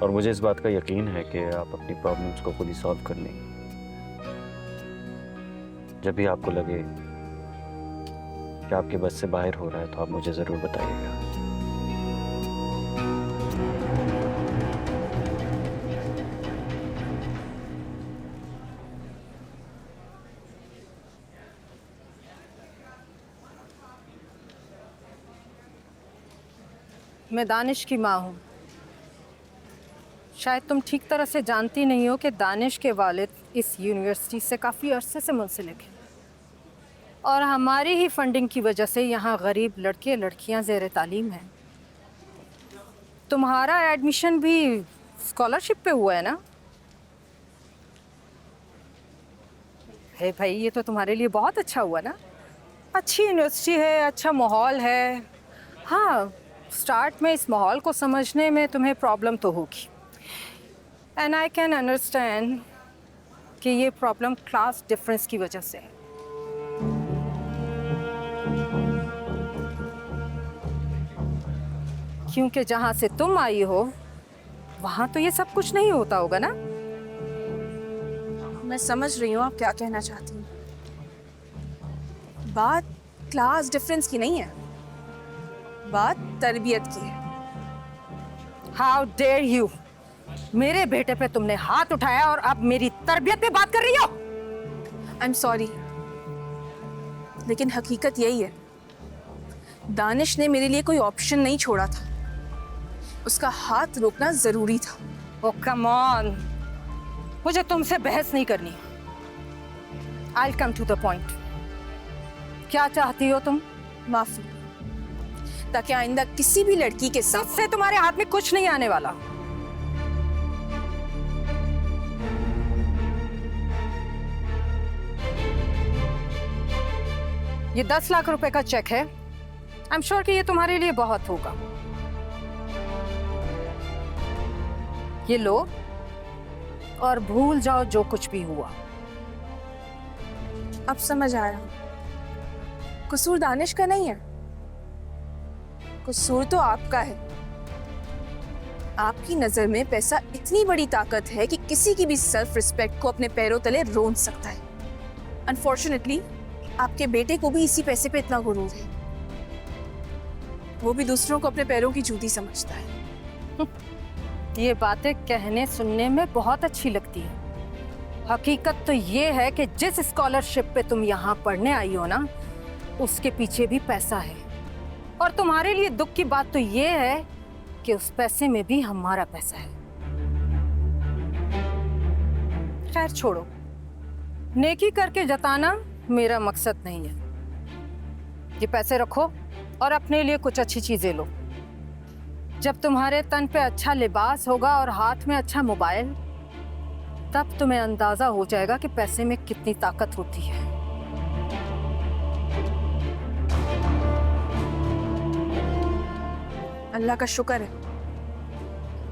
और मुझे इस बात का यकीन है कि आप अपनी प्रॉब्लम्स को खुद ही सॉल्व कर लेंगे। जब भी आपको लगे कि आपके बस से बाहर हो रहा है तो आप मुझे जरूर बताइएगा। मैं दानिश की माँ हूँ। शायद तुम ठीक तरह से जानती नहीं हो कि दानिश के वालिद इस यूनिवर्सिटी से काफ़ी अरसे से मुंसलिक हैं और हमारी ही फंडिंग की वजह से यहाँ गरीब लड़के लड़कियाँ ज़ेर तालीम हैं। तुम्हारा एडमिशन भी स्कॉलरशिप पे हुआ है ना? हे भाई, ये तो तुम्हारे लिए बहुत अच्छा हुआ ना। अच्छी यूनिवर्सिटी है, अच्छा माहौल है। हाँ, स्टार्ट में इस माहौल को समझने में तुम्हें प्रॉब्लम तो होगी, एंड आई कैन अंडरस्टैंड कि ये प्रॉब्लम क्लास डिफरेंस की वजह से है। क्योंकि जहाँ से तुम आई हो वहाँ तो ये सब कुछ नहीं होता होगा ना। मैं समझ रही हूँ आप क्या कहना चाहती हैं। बात क्लास डिफरेंस की नहीं है, बात तरबियत की है। How dare you! मेरे बेटे पे तुमने हाथ उठाया और अब मेरी तरबियत पे बात कर रही हो। आई एम सॉरी, लेकिन हकीकत यही है, दानिश ने मेरे लिए कोई ऑप्शन नहीं छोड़ा था। उसका हाथ रोकना जरूरी था। ओ कम ऑन, मुझे तुमसे बहस नहीं करनी। I will come to the point. क्या चाहती हो तुम? माफी, ताकि आइंदा किसी भी लड़की के साथ इससे तुम्हारे हाथ में कुछ नहीं आने वाला। ये 10 लाख रुपए का चेक है। आई एम श्योर कि ये तुम्हारे लिए बहुत होगा। ये लो और भूल जाओ जो कुछ भी हुआ। अब समझ आया, कसूर दानिश का नहीं है, कसूर तो आपका है। आपकी नजर में पैसा इतनी बड़ी ताकत है कि किसी की भी सेल्फ रिस्पेक्ट को अपने पैरों तले रोंद सकता है। अनफॉर्चुनेटली आपके बेटे को भी इसी पैसे पे इतना गुरूर है। वो भी दूसरों को अपने पैरों की जूती समझता है। ये बातें कहने सुनने में बहुत अच्छी लगती है। हकीकत तो ये है कि जिस स्कॉलरशिप पे तुम यहाँ पढ़ने आई हो ना, उसके पीछे भी पैसा है। और तुम्हारे लिए दुख की बात तो ये है कि उस पैसे में भी हमारा पैसा है। खैर छोड़ो, नेकी करके जताना मेरा मकसद नहीं है। ये पैसे रखो और अपने लिए कुछ अच्छी चीजें लो। जब तुम्हारे तन पे अच्छा लिबास होगा और हाथ में अच्छा मोबाइल, तब तुम्हें अंदाजा हो जाएगा कि पैसे में कितनी ताकत होती है। अल्लाह का शुक्र है,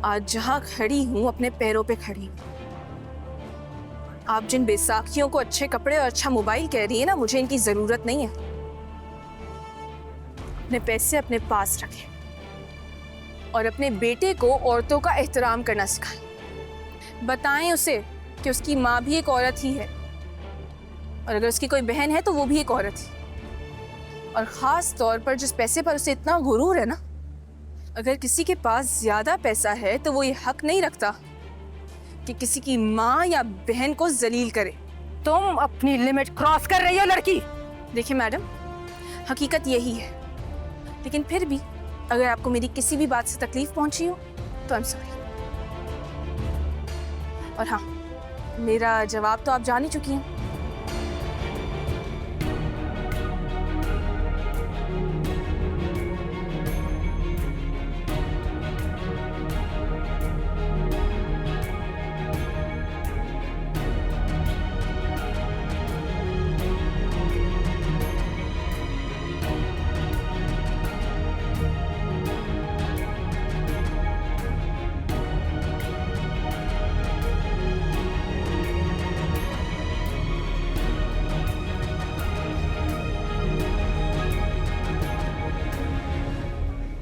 आज जहां खड़ी हूं अपने पैरों पे खड़ी हूं। आप जिन बैसाखियों को अच्छे कपड़े और अच्छा मोबाइल कह रही है ना, मुझे इनकी जरूरत नहीं है। अपने पैसे अपने पास रखें और अपने बेटे को औरतों का एहतराम करना सिखाएं। बताएं उसे कि उसकी माँ भी एक औरत ही है, और अगर उसकी कोई बहन है तो वो भी एक औरत ही। और ख़ास तौर पर जिस पैसे पर उसे इतना गुरूर है ना, अगर किसी के पास ज़्यादा पैसा है तो वो ये हक नहीं रखता कि किसी की माँ या बहन को जलील करे। तुम अपनी लिमिट क्रॉस कर रही हो लड़की। देखिए मैडम, हकीकत यही है, लेकिन फिर भी अगर आपको मेरी किसी भी बात से तकलीफ पहुंची हो तो आई एम सॉरी। और हाँ, मेरा जवाब तो आप जान ही चुकी हैं।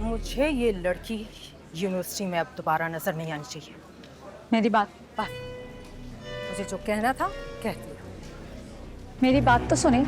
मुझे ये लड़की यूनिवर्सिटी में अब दोबारा नजर नहीं आनी चाहिए। मेरी बात मुझे जो कहना था कह दिया। मेरी बात तो सुने।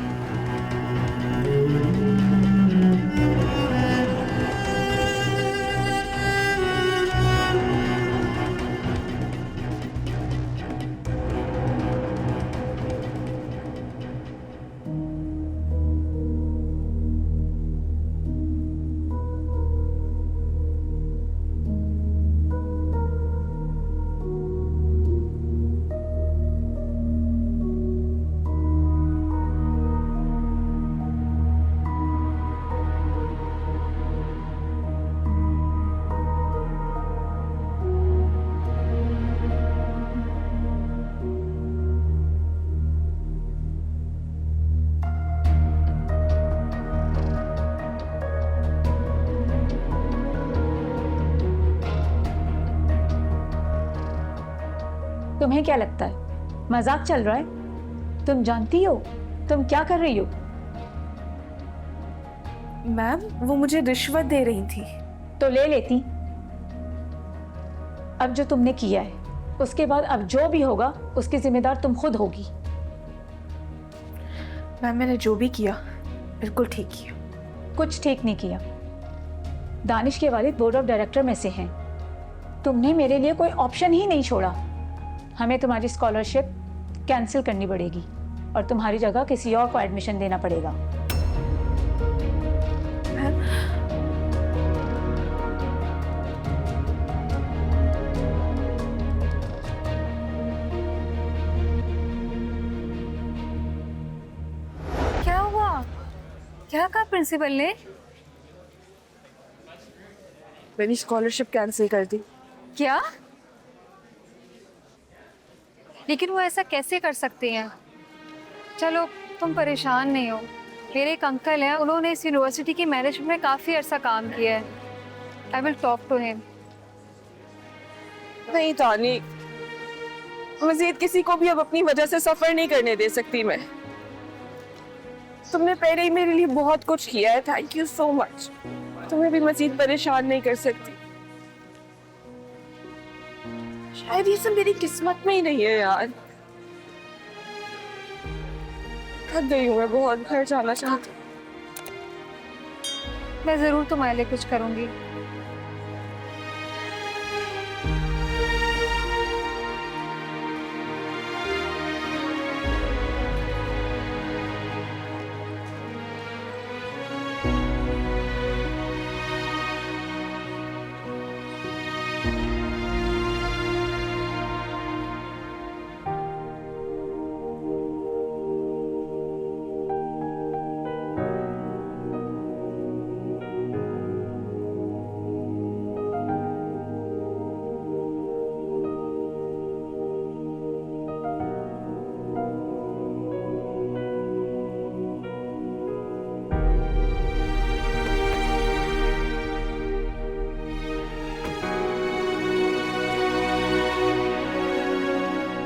तुम्हें क्या लगता है मजाक चल रहा है? तुम जानती हो तुम क्या कर रही हो? मैम, वो मुझे रिश्वत दे रही थी। तो ले लेती। अब जो तुमने किया है उसके बाद अब जो भी होगा उसकी जिम्मेदार तुम खुद होगी। मैम, मैंने जो भी किया बिल्कुल ठीक किया। कुछ ठीक नहीं किया। दानिश के वालिद बोर्ड ऑफ डायरेक्टर में से हैं। तुमने मेरे लिए कोई ऑप्शन ही नहीं छोड़ा। हमें तुम्हारी स्कॉलरशिप कैंसिल करनी पड़ेगी और तुम्हारी जगह किसी और को एडमिशन देना पड़ेगा। क्या हुआ? क्या कहा प्रिंसिपल ने? मेरी स्कॉलरशिप कैंसिल कर दी। क्या? लेकिन वो ऐसा कैसे कर सकती हैं? चलो तुम परेशान नहीं हो। मेरे एक अंकल हैं, उन्होंने इस यूनिवर्सिटी की मैनेजमेंट में काफ़ी अर्सा काम किया है। I will talk to him. नहीं तानी, मजीद किसी को भी अब अपनी वजह से सफर नहीं करने दे सकती मैं। तुमने पहले ही मेरे लिए बहुत कुछ किया है, थैंक यू सो मच। तुम्हें भी मजीद परेशान नहीं कर सकती। शायद ये सब मेरी किस्मत में ही नहीं है यार। थक गई हूँ मैं बहुत, घर जाना चाहती हूँ। मैं ज़रूर तुम्हारे लिए कुछ करूँगी।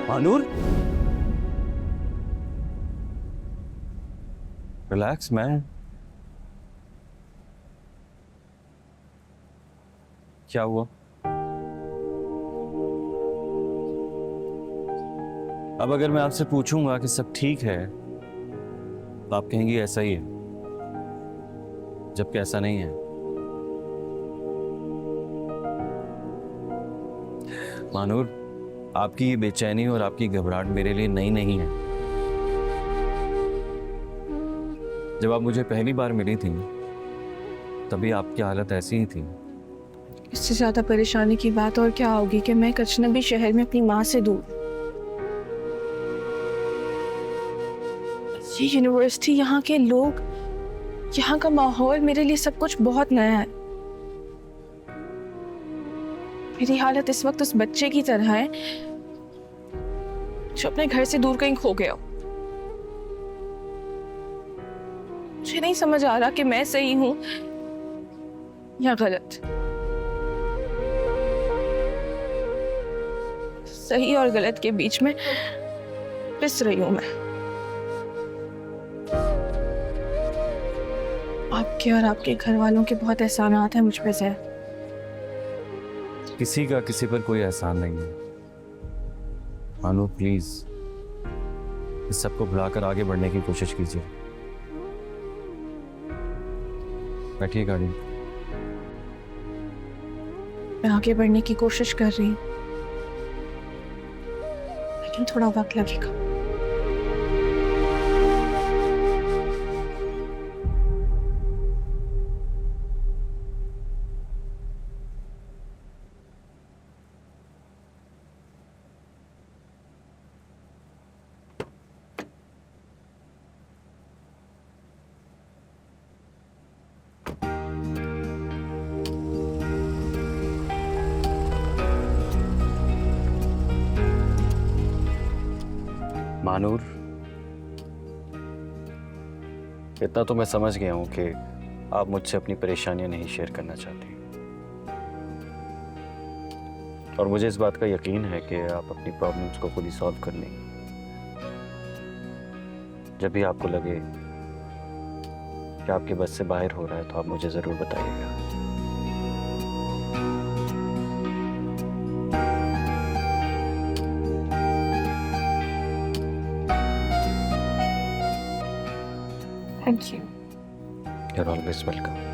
Manur, relax man. क्या हुआ? अब अगर मैं आपसे पूछूंगा कि सब ठीक है तो आप कहेंगी ऐसा ही है, जबकि ऐसा नहीं है। मानूर, आपकी ये बेचैनी और आपकी घबराहट मेरे लिए नई नहीं है। जब आप मुझे पहली बार मिली थी तभी आपकी हालत ऐसी ही थी। इससे ज्यादा परेशानी की बात और क्या होगी कि मैं एक अजनबी शहर में अपनी माँ से दूर। ये यूनिवर्सिटी, यहाँ के लोग, यहाँ का माहौल मेरे लिए सब कुछ बहुत नया है। मेरी हालत इस वक्त उस बच्चे की तरह है जो अपने घर से दूर कहीं खो गया। मुझे नहीं समझ आ रहा कि मैं सही हूं या गलत। सही और गलत के बीच में पिस रही हूं मैं। आपके और आपके घर वालों के बहुत एहसानात हैं मुझ पे से। किसी का किसी पर कोई एहसान नहीं है। मानो प्लीज इस सबको भुलाकर आगे बढ़ने की कोशिश कीजिए। बैठिए गाड़ी में। मैं आगे बढ़ने की कोशिश कर रही हूँ, लेकिन थोड़ा वक्त लगेगा। मानूर, इतना तो मैं समझ गया हूं कि आप मुझसे अपनी परेशानियां नहीं शेयर करना चाहती, और मुझे इस बात का यकीन है कि आप अपनी प्रॉब्लम्स को खुद ही सॉल्व कर लेंगी। जब भी आपको लगे कि आपके बस से बाहर हो रहा है तो आप मुझे जरूर बताइएगा। Thank you. You're always welcome.